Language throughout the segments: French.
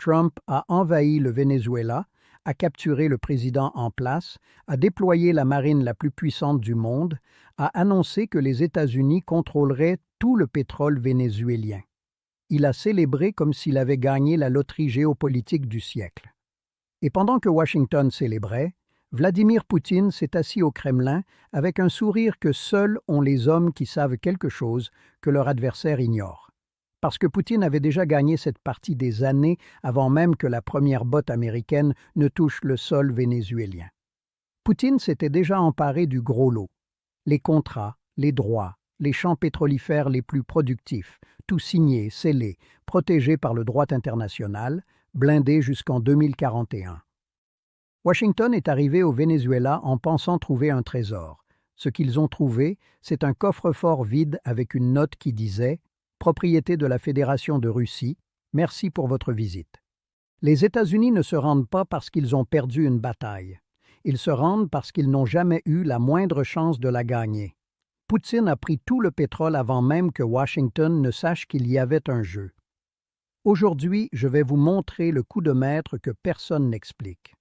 Trump a envahi le Venezuela, a capturé le président en place, a déployé la marine la plus puissante du monde, a annoncé que les États-Unis contrôleraient tout le pétrole vénézuélien. Il a célébré comme s'il avait gagné la loterie géopolitique du siècle. Et pendant que Washington célébrait, Vladimir Poutine s'est assis au Kremlin avec un sourire que seuls ont les hommes qui savent quelque chose que leur adversaire ignore. Parce que Poutine avait déjà gagné cette partie des années avant même que la première botte américaine ne touche le sol vénézuélien. Poutine s'était déjà emparé du gros lot. Les contrats, les droits, les champs pétrolifères les plus productifs, tout signé, scellé, protégé par le droit international, blindé jusqu'en 2041. Washington est arrivé au Venezuela en pensant trouver un trésor. Ce qu'ils ont trouvé, c'est un coffre-fort vide avec une note qui disait « Propriété de la Fédération de Russie, merci pour votre visite ». Les États-Unis ne se rendent pas parce qu'ils ont perdu une bataille. Ils se rendent parce qu'ils n'ont jamais eu la moindre chance de la gagner. Poutine a pris tout le pétrole avant même que Washington ne sache qu'il y avait un jeu. Aujourd'hui, je vais vous montrer le coup de maître que personne n'explique.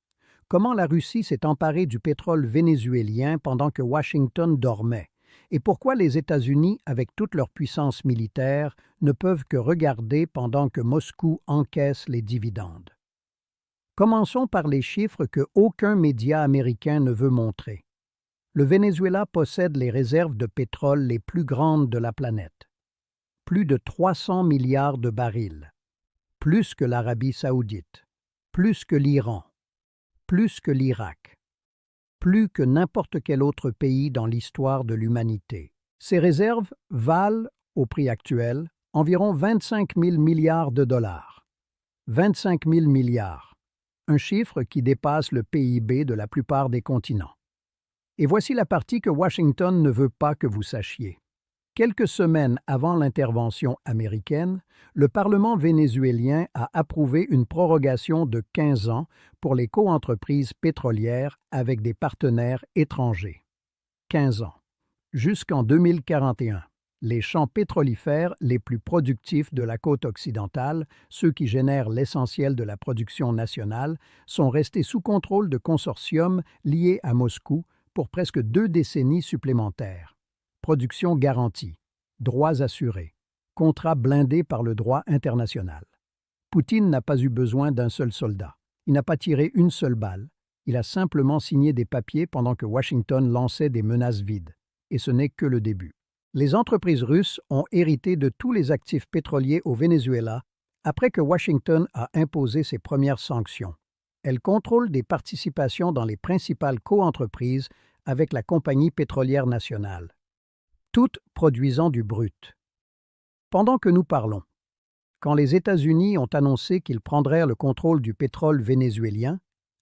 Comment la Russie s'est emparée du pétrole vénézuélien pendant que Washington dormait, et pourquoi les États-Unis, avec toute leur puissance militaire, ne peuvent que regarder pendant que Moscou encaisse les dividendes. Commençons par les chiffres que aucun média américain ne veut montrer. Le Venezuela possède les réserves de pétrole les plus grandes de la planète. Plus de 300 milliards de barils. Plus que l'Arabie saoudite. Plus que l'Iran. Plus que l'Irak. Plus que n'importe quel autre pays dans l'histoire de l'humanité. Ces réserves valent, au prix actuel, environ 25 000 milliards de dollars. 25 000 milliards. Un chiffre qui dépasse le PIB de la plupart des continents. Et voici la partie que Washington ne veut pas que vous sachiez. Quelques semaines avant l'intervention américaine, le Parlement vénézuélien a approuvé une prorogation de 15 ans pour les coentreprises pétrolières avec des partenaires étrangers. 15 ans. Jusqu'en 2041. Les champs pétrolifères les plus productifs de la côte occidentale, ceux qui génèrent l'essentiel de la production nationale, sont restés sous contrôle de consortiums liés à Moscou pour presque 2 décennies supplémentaires. Production garantie, droits assurés, contrats blindés par le droit international. Poutine n'a pas eu besoin d'un seul soldat. Il n'a pas tiré une seule balle. Il a simplement signé des papiers pendant que Washington lançait des menaces vides. Et ce n'est que le début. Les entreprises russes ont hérité de tous les actifs pétroliers au Venezuela après que Washington a imposé ses premières sanctions. Elles contrôlent des participations dans les principales coentreprises avec la Compagnie pétrolière nationale, toutes produisant du brut. Pendant que nous parlons, quand les États-Unis ont annoncé qu'ils prendraient le contrôle du pétrole vénézuélien,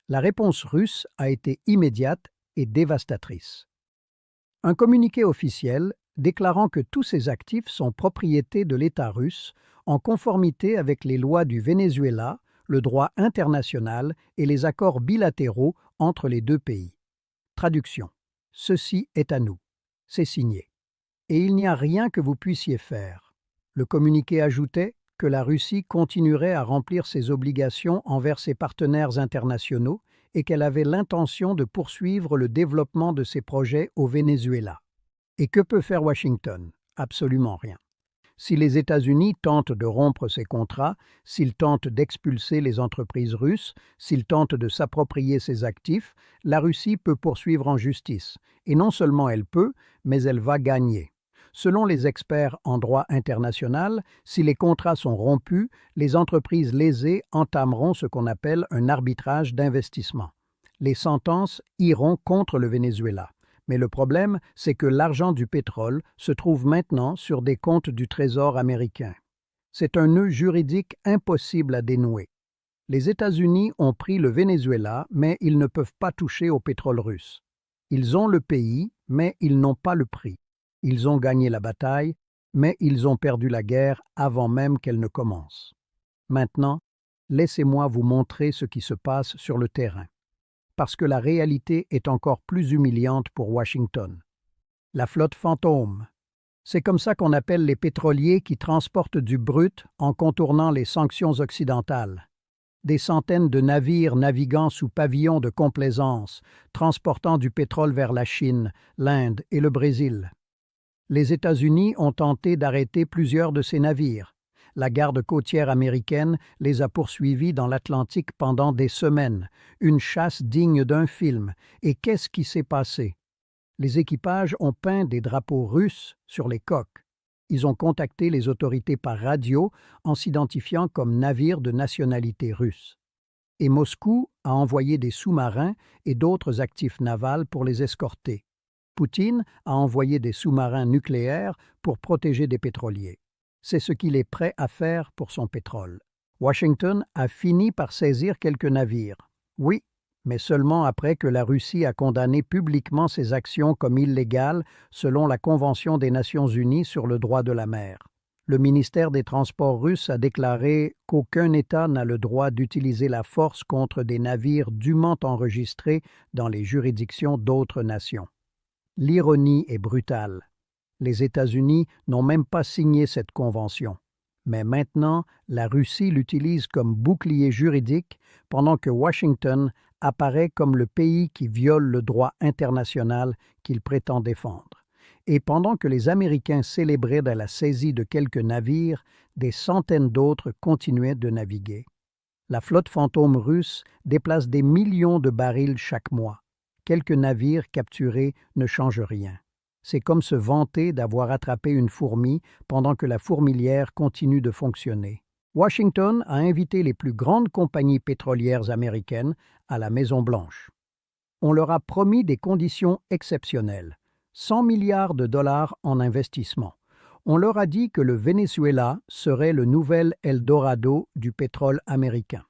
la réponse russe a été immédiate et dévastatrice. Un communiqué officiel déclarant que tous ces actifs sont propriété de l'État russe en conformité avec les lois du Venezuela, le droit international et les accords bilatéraux entre les deux pays. Traduction. Ceci est à nous. C'est signé. Et il n'y a rien que vous puissiez faire. Le communiqué ajoutait que la Russie continuerait à remplir ses obligations envers ses partenaires internationaux et qu'elle avait l'intention de poursuivre le développement de ses projets au Venezuela. Et que peut faire Washington? Absolument rien. Si les États-Unis tentent de rompre ces contrats, s'ils tentent d'expulser les entreprises russes, s'ils tentent de s'approprier ces actifs, la Russie peut poursuivre en justice. Et non seulement elle peut, mais elle va gagner. Selon les experts en droit international, si les contrats sont rompus, les entreprises lésées entameront ce qu'on appelle un arbitrage d'investissement. Les sentences iront contre le Venezuela. Mais le problème, c'est que l'argent du pétrole se trouve maintenant sur des comptes du Trésor américain. C'est un nœud juridique impossible à dénouer. Les États-Unis ont pris le Venezuela, mais ils ne peuvent pas toucher au pétrole russe. Ils ont le pays, mais ils n'ont pas le prix. Ils ont gagné la bataille, mais ils ont perdu la guerre avant même qu'elle ne commence. Maintenant, laissez-moi vous montrer ce qui se passe sur le terrain. Parce que la réalité est encore plus humiliante pour Washington. La flotte fantôme. C'est comme ça qu'on appelle les pétroliers qui transportent du brut en contournant les sanctions occidentales. Des centaines de navires naviguant sous pavillon de complaisance, transportant du pétrole vers la Chine, l'Inde et le Brésil. Les États-Unis ont tenté d'arrêter plusieurs de ces navires. La garde côtière américaine les a poursuivis dans l'Atlantique pendant des semaines, une chasse digne d'un film. Et qu'est-ce qui s'est passé? Les équipages ont peint des drapeaux russes sur les coques. Ils ont contacté les autorités par radio en s'identifiant comme navires de nationalité russe. Et Moscou a envoyé des sous-marins et d'autres actifs navals pour les escorter. Poutine a envoyé des sous-marins nucléaires pour protéger des pétroliers. C'est ce qu'il est prêt à faire pour son pétrole. Washington a fini par saisir quelques navires. Oui, mais seulement après que la Russie a condamné publiquement ces actions comme illégales selon la Convention des Nations Unies sur le droit de la mer. Le ministère des Transports russe a déclaré qu'aucun État n'a le droit d'utiliser la force contre des navires dûment enregistrés dans les juridictions d'autres nations. L'ironie est brutale. Les États-Unis n'ont même pas signé cette convention. Mais maintenant, la Russie l'utilise comme bouclier juridique pendant que Washington apparaît comme le pays qui viole le droit international qu'il prétend défendre. Et pendant que les Américains célébraient de la saisie de quelques navires, des centaines d'autres continuaient de naviguer. La flotte fantôme russe déplace des millions de barils chaque mois. Quelques navires capturés ne changent rien. C'est comme se vanter d'avoir attrapé une fourmi pendant que la fourmilière continue de fonctionner. Washington a invité les plus grandes compagnies pétrolières américaines à la Maison-Blanche. On leur a promis des conditions exceptionnelles, 100 milliards de dollars en investissement. On leur a dit que le Venezuela serait le nouvel Eldorado du pétrole américain.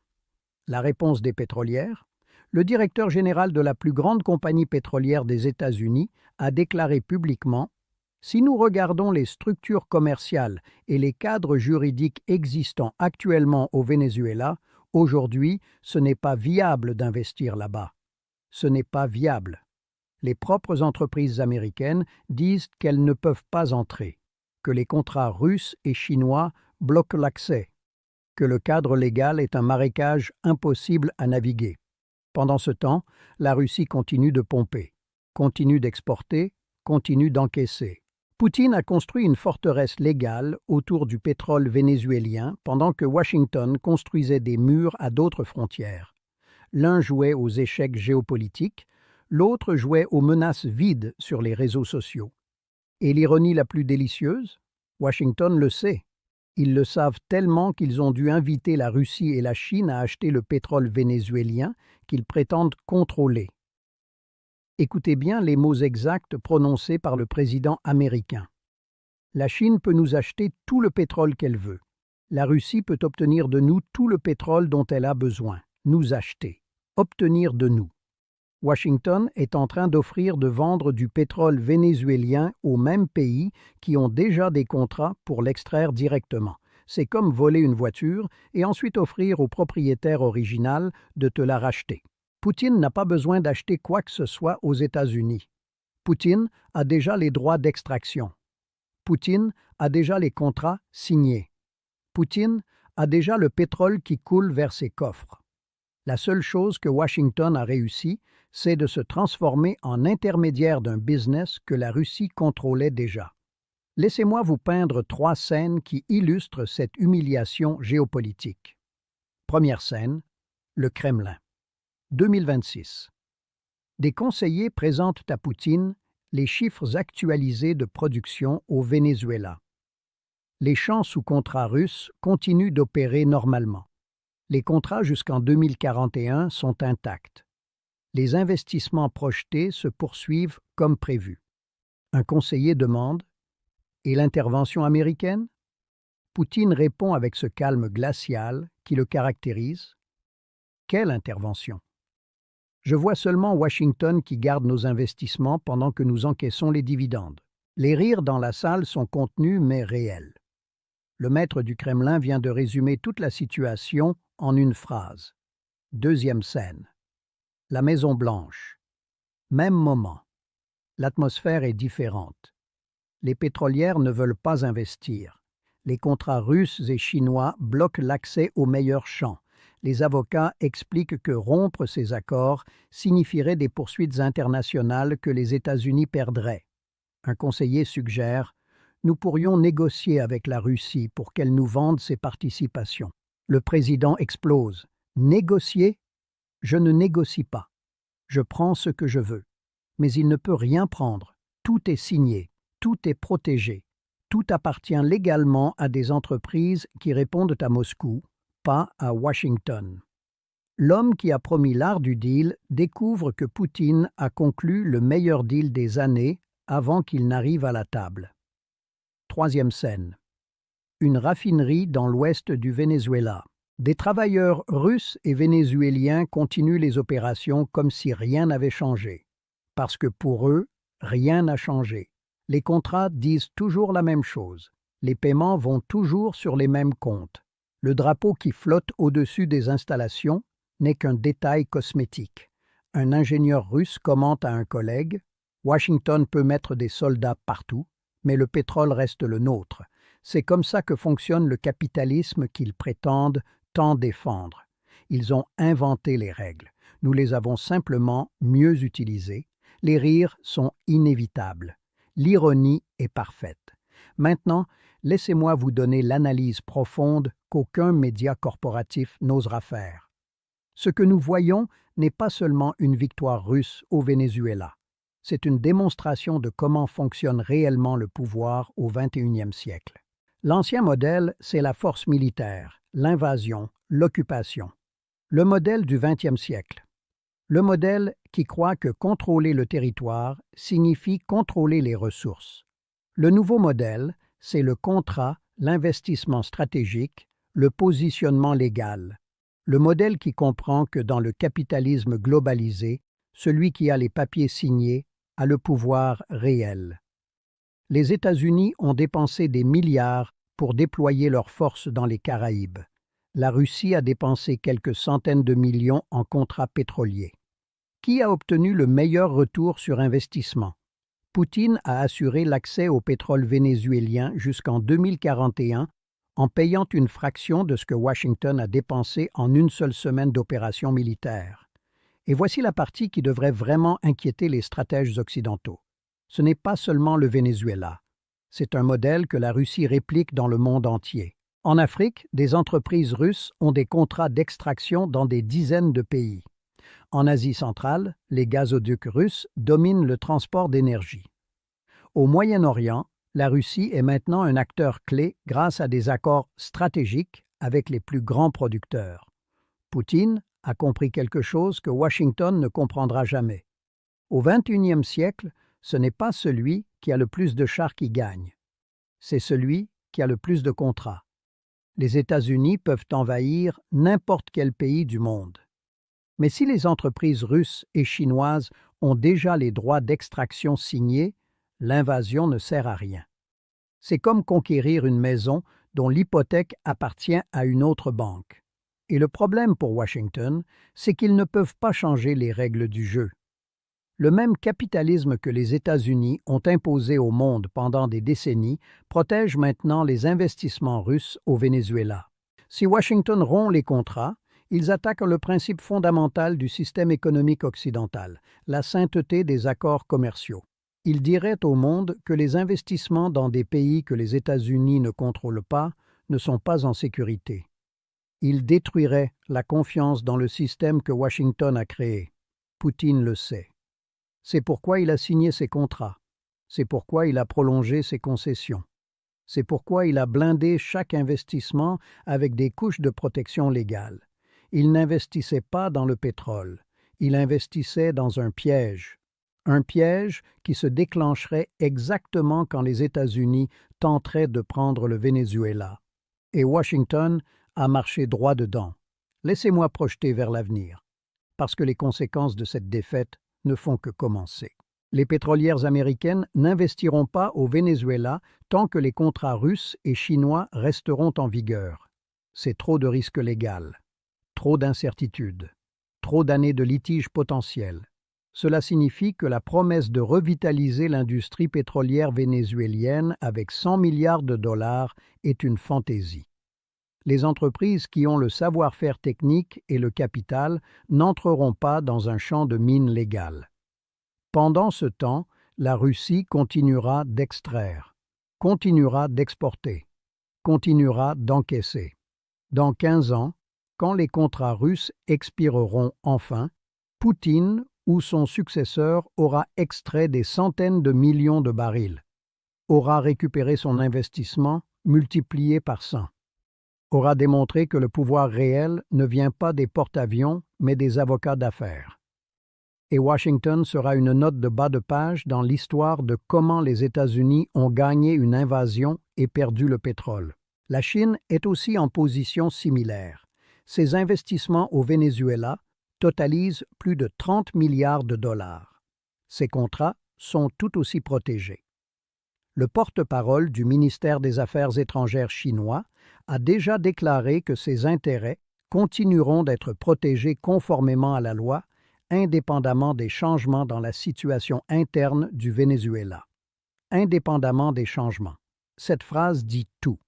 La réponse des pétrolières? Le directeur général de la plus grande compagnie pétrolière des États-Unis a déclaré publiquement « Si nous regardons les structures commerciales et les cadres juridiques existants actuellement au Venezuela, aujourd'hui, ce n'est pas viable d'investir là-bas. Ce n'est pas viable. Les propres entreprises américaines disent qu'elles ne peuvent pas entrer, que les contrats russes et chinois bloquent l'accès, que le cadre légal est un marécage impossible à naviguer. Pendant ce temps, la Russie continue de pomper, continue d'exporter, continue d'encaisser. Poutine a construit une forteresse légale autour du pétrole vénézuélien pendant que Washington construisait des murs à d'autres frontières. L'un jouait aux échecs géopolitiques, l'autre jouait aux menaces vides sur les réseaux sociaux. Et l'ironie la plus délicieuse? Washington le sait. Ils le savent tellement qu'ils ont dû inviter la Russie et la Chine à acheter le pétrole vénézuélien qu'ils prétendent contrôler. Écoutez bien les mots exacts prononcés par le président américain. La Chine peut nous acheter tout le pétrole qu'elle veut. La Russie peut obtenir de nous tout le pétrole dont elle a besoin. Nous acheter. Obtenir de nous. Washington est en train d'offrir de vendre du pétrole vénézuélien aux mêmes pays qui ont déjà des contrats pour l'extraire directement. C'est comme voler une voiture et ensuite offrir au propriétaire original de te la racheter. Poutine n'a pas besoin d'acheter quoi que ce soit aux États-Unis. Poutine a déjà les droits d'extraction. Poutine a déjà les contrats signés. Poutine a déjà le pétrole qui coule vers ses coffres. La seule chose que Washington a réussi, c'est de se transformer en intermédiaire d'un business que la Russie contrôlait déjà. Laissez-moi vous peindre 3 scènes qui illustrent cette humiliation géopolitique. Première scène, le Kremlin. 2026. Des conseillers présentent à Poutine les chiffres actualisés de production au Venezuela. Les champs sous contrat russes continuent d'opérer normalement. Les contrats jusqu'en 2041 sont intacts. Les investissements projetés se poursuivent comme prévu. Un conseiller demande « Et l'intervention américaine ?» Poutine répond avec ce calme glacial qui le caractérise. « Quelle intervention ? Je vois seulement Washington qui garde nos investissements pendant que nous encaissons les dividendes. Les rires dans la salle sont contenus mais réels. Le maître du Kremlin vient de résumer toute la situation en une phrase. Deuxième scène. La Maison-Blanche. Même moment. L'atmosphère est différente. Les pétrolières ne veulent pas investir. Les contrats russes et chinois bloquent l'accès aux meilleurs champs. Les avocats expliquent que rompre ces accords signifierait des poursuites internationales que les États-Unis perdraient. Un conseiller suggère: nous pourrions négocier avec la Russie pour qu'elle nous vende ses participations. Le président explose: négocier? Je ne négocie pas. Je prends ce que je veux. Mais il ne peut rien prendre. Tout est signé, tout est protégé. Tout appartient légalement à des entreprises qui répondent à Moscou, pas à Washington. L'homme qui a promis l'art du deal découvre que Poutine a conclu le meilleur deal des années avant qu'il n'arrive à la table. Troisième scène. Une raffinerie dans l'ouest du Venezuela. Des travailleurs russes et vénézuéliens continuent les opérations comme si rien n'avait changé. Parce que pour eux, rien n'a changé. Les contrats disent toujours la même chose. Les paiements vont toujours sur les mêmes comptes. Le drapeau qui flotte au-dessus des installations n'est qu'un détail cosmétique. Un ingénieur russe commente à un collègue: Washington peut mettre des soldats partout, mais le pétrole reste le nôtre. C'est comme ça que fonctionne le capitalisme qu'ils prétendent tant défendre. Ils ont inventé les règles. Nous les avons simplement mieux utilisées. Les rires sont inévitables. L'ironie est parfaite. Maintenant, laissez-moi vous donner l'analyse profonde qu'aucun média corporatif n'osera faire. Ce que nous voyons n'est pas seulement une victoire russe au Venezuela. C'est une démonstration de comment fonctionne réellement le pouvoir au XXIe siècle. L'ancien modèle, c'est la force militaire, l'invasion, l'occupation. Le modèle du XXe siècle. Le modèle qui croit que contrôler le territoire signifie contrôler les ressources. Le nouveau modèle, c'est le contrat, l'investissement stratégique, le positionnement légal. Le modèle qui comprend que dans le capitalisme globalisé, celui qui a les papiers signés a le pouvoir réel. Les États-Unis ont dépensé des milliards pour déployer leurs forces dans les Caraïbes. La Russie a dépensé quelques centaines de millions en contrats pétroliers. Qui a obtenu le meilleur retour sur investissement? Poutine a assuré l'accès au pétrole vénézuélien jusqu'en 2041 en payant une fraction de ce que Washington a dépensé en une seule semaine d'opération militaire. Et voici la partie qui devrait vraiment inquiéter les stratèges occidentaux. Ce n'est pas seulement le Venezuela. C'est un modèle que la Russie réplique dans le monde entier. En Afrique, des entreprises russes ont des contrats d'extraction dans des dizaines de pays. En Asie centrale, les gazoducs russes dominent le transport d'énergie. Au Moyen-Orient, la Russie est maintenant un acteur clé grâce à des accords stratégiques avec les plus grands producteurs. Poutine a compris quelque chose que Washington ne comprendra jamais. Au XXIe siècle, ce n'est pas celui qui a le plus de chars qui gagne. C'est celui qui a le plus de contrats. Les États-Unis peuvent envahir n'importe quel pays du monde. Mais si les entreprises russes et chinoises ont déjà les droits d'extraction signés, l'invasion ne sert à rien. C'est comme conquérir une maison dont l'hypothèque appartient à une autre banque. Et le problème pour Washington, c'est qu'ils ne peuvent pas changer les règles du jeu. Le même capitalisme que les États-Unis ont imposé au monde pendant des décennies protège maintenant les investissements russes au Venezuela. Si Washington rompt les contrats, ils attaquent le principe fondamental du système économique occidental, la sainteté des accords commerciaux. Ils diraient au monde que les investissements dans des pays que les États-Unis ne contrôlent pas ne sont pas en sécurité. Ils détruiraient la confiance dans le système que Washington a créé. Poutine le sait. C'est pourquoi il a signé ses contrats. C'est pourquoi il a prolongé ses concessions. C'est pourquoi il a blindé chaque investissement avec des couches de protection légale. Il n'investissait pas dans le pétrole. Il investissait dans un piège. Un piège qui se déclencherait exactement quand les États-Unis tenteraient de prendre le Venezuela. Et Washington a marché droit dedans. Laissez-moi projeter vers l'avenir, parce que les conséquences de cette défaite ne font que commencer. Les pétrolières américaines n'investiront pas au Venezuela tant que les contrats russes et chinois resteront en vigueur. C'est trop de risques légaux, trop d'incertitudes, trop d'années de litiges potentiels. Cela signifie que la promesse de revitaliser l'industrie pétrolière vénézuélienne avec 100 milliards de dollars est une fantaisie. Les entreprises qui ont le savoir-faire technique et le capital n'entreront pas dans un champ de mines légal. Pendant ce temps, la Russie continuera d'extraire, continuera d'exporter, continuera d'encaisser. Dans 15 ans, quand les contrats russes expireront enfin, Poutine ou son successeur aura extrait des centaines de millions de barils, aura récupéré son investissement multiplié par 100, aura démontré que le pouvoir réel ne vient pas des porte-avions mais des avocats d'affaires. Et Washington sera une note de bas de page dans l'histoire de comment les États-Unis ont gagné une invasion et perdu le pétrole. La Chine est aussi en position similaire. Ses investissements au Venezuela totalisent plus de 30 milliards de dollars. Ces contrats sont tout aussi protégés. Le porte-parole du ministère des Affaires étrangères chinois a déjà déclaré que ses intérêts continueront d'être protégés conformément à la loi, indépendamment des changements dans la situation interne du Venezuela. Indépendamment des changements. Cette phrase dit tout.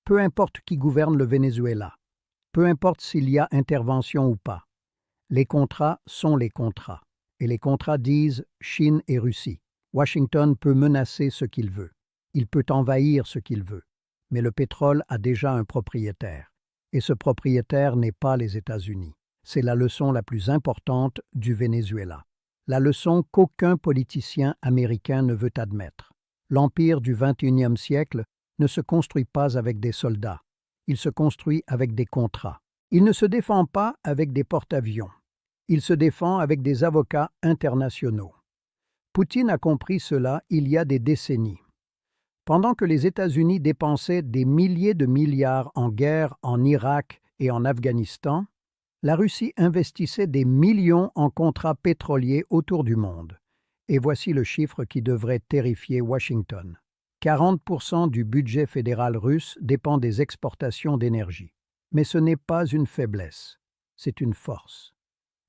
Peu importe qui gouverne le Venezuela, peu importe s'il y a intervention ou pas, les contrats sont les contrats. Et les contrats disent Chine et Russie. Washington peut menacer ce qu'il veut. Il peut envahir ce qu'il veut. Mais le pétrole a déjà un propriétaire. Et ce propriétaire n'est pas les États-Unis. C'est la leçon la plus importante du Venezuela. La leçon qu'aucun politicien américain ne veut admettre. L'empire du XXIe siècle ne se construit pas avec des soldats. Il se construit avec des contrats. Il ne se défend pas avec des porte-avions. Il se défend avec des avocats internationaux. Poutine a compris cela il y a des décennies. Pendant que les États-Unis dépensaient des milliers de milliards en guerre en Irak et en Afghanistan, la Russie investissait des millions en contrats pétroliers autour du monde. Et voici le chiffre qui devrait terrifier Washington. 40% du budget fédéral russe dépend des exportations d'énergie. Mais ce n'est pas une faiblesse, c'est une force.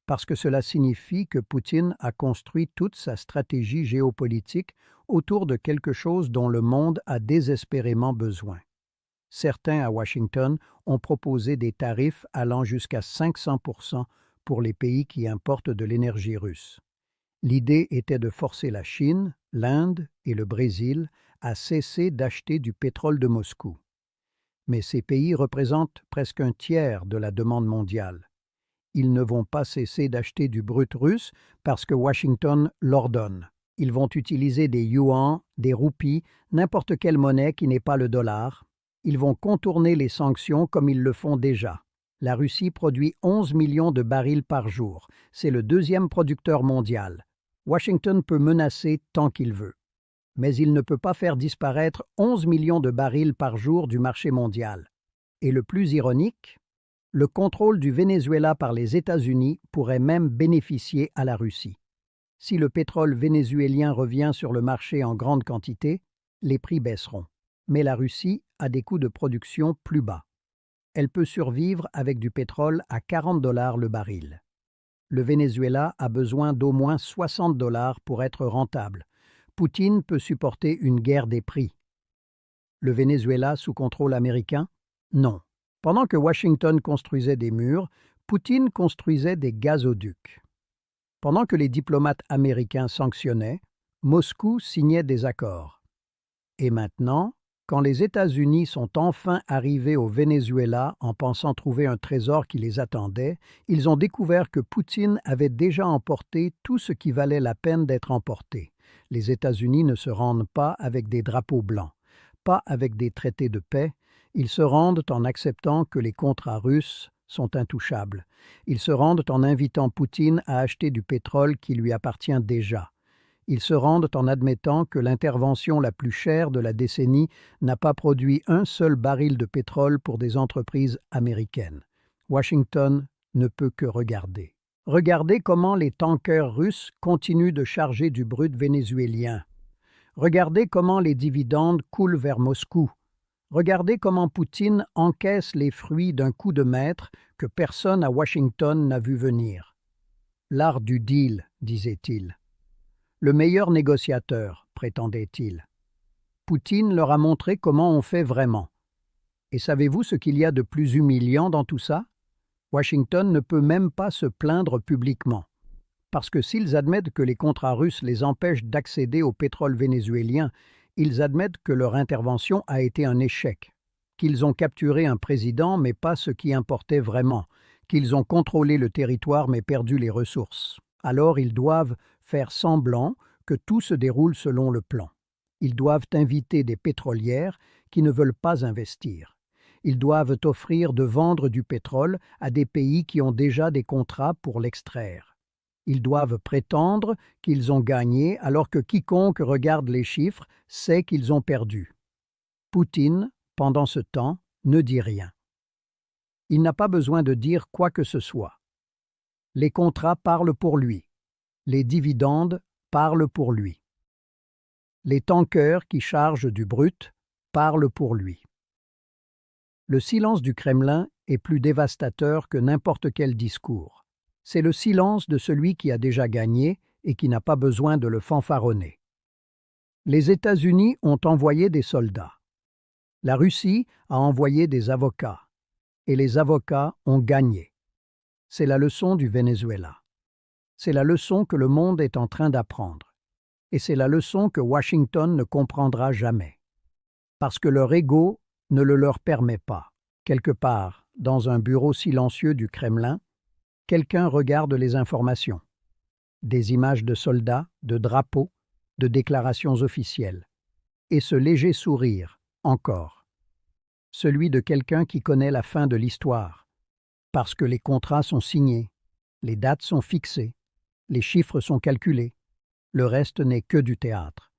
Parce que cela signifie que Poutine a construit toute sa stratégie géopolitique autour de quelque chose dont le monde a désespérément besoin. Certains à Washington ont proposé des tarifs allant jusqu'à 500% pour les pays qui importent de l'énergie russe. L'idée était de forcer la Chine, l'Inde et le Brésil à cesser d'acheter du pétrole de Moscou. Mais ces pays représentent presque un tiers de la demande mondiale. Ils ne vont pas cesser d'acheter du brut russe parce que Washington l'ordonne. Ils vont utiliser des yuans, des roupies, n'importe quelle monnaie qui n'est pas le dollar. Ils vont contourner les sanctions comme ils le font déjà. La Russie produit 11 millions de barils par jour. C'est le deuxième producteur mondial. Washington peut menacer tant qu'il veut. Mais il ne peut pas faire disparaître 11 millions de barils par jour du marché mondial. Et le plus ironique, le contrôle du Venezuela par les États-Unis pourrait même bénéficier à la Russie. Si le pétrole vénézuélien revient sur le marché en grande quantité, les prix baisseront. Mais la Russie a des coûts de production plus bas. Elle peut survivre avec du pétrole à 40 $ le baril. Le Venezuela a besoin d'au moins 60 $ pour être rentable. Poutine peut supporter une guerre des prix. Le Venezuela sous contrôle américain? Non. Pendant que Washington construisait des murs, Poutine construisait des gazoducs. Pendant que les diplomates américains sanctionnaient, Moscou signait des accords. Et maintenant, quand les États-Unis sont enfin arrivés au Venezuela en pensant trouver un trésor qui les attendait, ils ont découvert que Poutine avait déjà emporté tout ce qui valait la peine d'être emporté. Les États-Unis ne se rendent pas avec des drapeaux blancs, pas avec des traités de paix. Ils se rendent en acceptant que les contrats russes sont intouchables. Ils se rendent en invitant Poutine à acheter du pétrole qui lui appartient déjà. Ils se rendent en admettant que l'intervention la plus chère de la décennie n'a pas produit un seul baril de pétrole pour des entreprises américaines. Washington ne peut que regarder. Regardez comment les tankers russes continuent de charger du brut vénézuélien. Regardez comment les dividendes coulent vers Moscou. Regardez comment Poutine encaisse les fruits d'un coup de maître que personne à Washington n'a vu venir. L'art du deal, disait-il. Le meilleur négociateur, prétendait-il. Poutine leur a montré comment on fait vraiment. Et savez-vous ce qu'il y a de plus humiliant dans tout ça? Washington ne peut même pas se plaindre publiquement. Parce que s'ils admettent que les contrats russes les empêchent d'accéder au pétrole vénézuélien, ils admettent que leur intervention a été un échec, qu'ils ont capturé un président mais pas ce qui importait vraiment, qu'ils ont contrôlé le territoire mais perdu les ressources. Alors ils doivent faire semblant que tout se déroule selon le plan. Ils doivent inviter des pétrolières qui ne veulent pas investir. Ils doivent offrir de vendre du pétrole à des pays qui ont déjà des contrats pour l'extraire. Ils doivent prétendre qu'ils ont gagné alors que quiconque regarde les chiffres sait qu'ils ont perdu. Poutine, pendant ce temps, ne dit rien. Il n'a pas besoin de dire quoi que ce soit. Les contrats parlent pour lui. Les dividendes parlent pour lui. Les tankers qui chargent du brut parlent pour lui. Le silence du Kremlin est plus dévastateur que n'importe quel discours. C'est le silence de celui qui a déjà gagné et qui n'a pas besoin de le fanfaronner. Les États-Unis ont envoyé des soldats. La Russie a envoyé des avocats. Et les avocats ont gagné. C'est la leçon du Venezuela. C'est la leçon que le monde est en train d'apprendre. Et c'est la leçon que Washington ne comprendra jamais. Parce que leur ego ne le leur permet pas. Quelque part, dans un bureau silencieux du Kremlin, quelqu'un regarde les informations. Des images de soldats, de drapeaux, de déclarations officielles. Et ce léger sourire, encore. Celui de quelqu'un qui connaît la fin de l'histoire. Parce que les contrats sont signés, les dates sont fixées, les chiffres sont calculés. Le reste n'est que du théâtre.